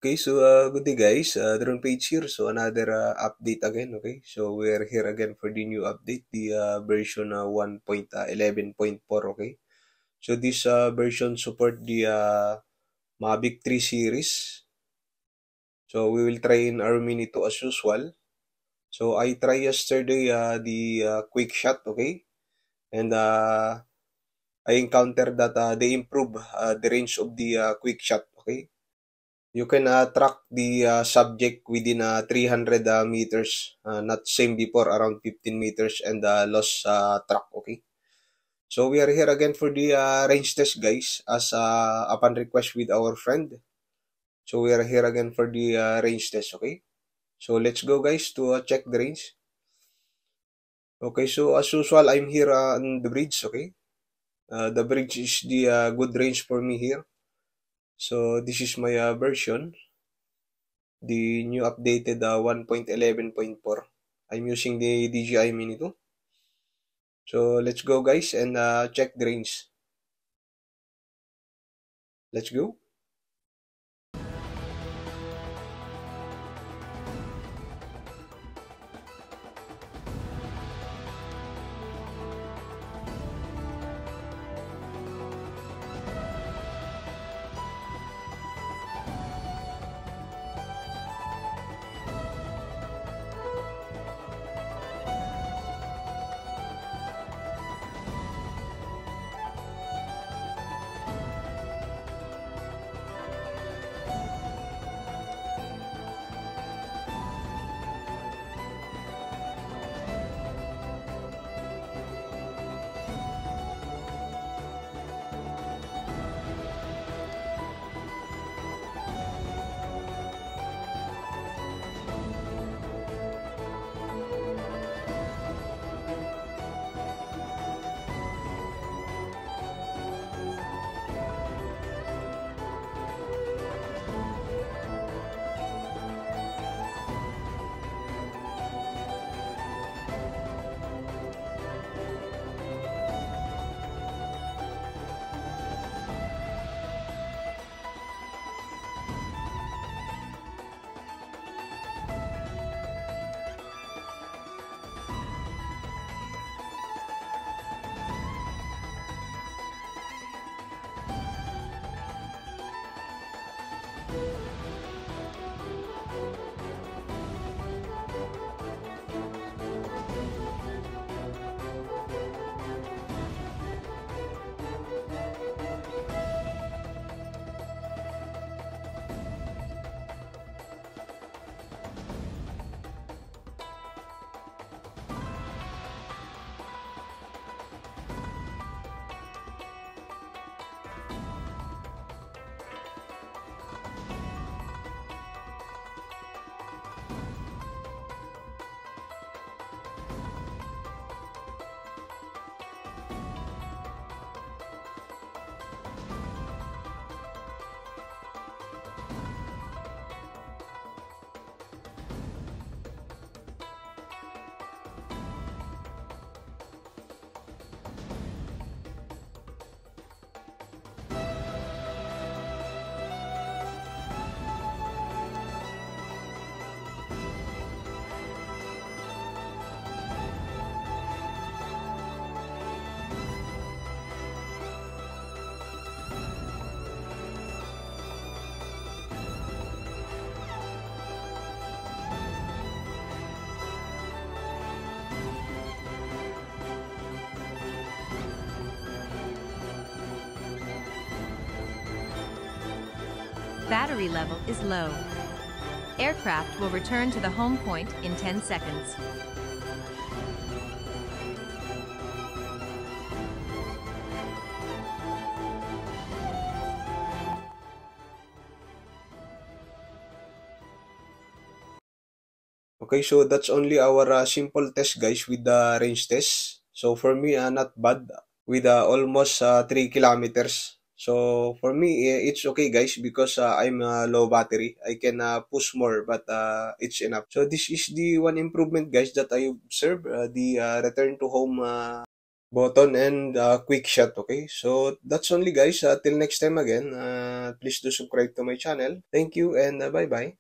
Okay, so good day guys. Drone Page here. So another update again. Okay, so we're here again for the new update, the version 1.11.4. Okay, so this version support the Mavic 3 series. So we will try in our Mini 2 as usual. So I tried yesterday the quick shot. Okay, and I encountered that they improve the range of the quick shot. Okay. You can track the subject within 300 meters, not same before around 15 meters and lost track, okay? So we are here again for the range test guys as upon request with our friend. So we are here again for the range test, okay? So let's go guys to check the range. Okay, so as usual, I'm here on the bridge, okay? The bridge is the good range for me here. So this is my version. The new updated 1.11.4. I'm using the DJI Mini 2. So let's go guys and check the range. Let's go. Battery level is low. Aircraft will return to the home point in 10 seconds. Okay, so that's only our simple test guys with the range test. So for me, not bad with almost 3 kilometers. So for me, it's okay guys because I'm low battery. I can push more but it's enough. So this is the one improvement guys that I observed, the return to home button and quick shot, okay? So that's only, guys. Till next time again, please do subscribe to my channel. Thank you and bye bye.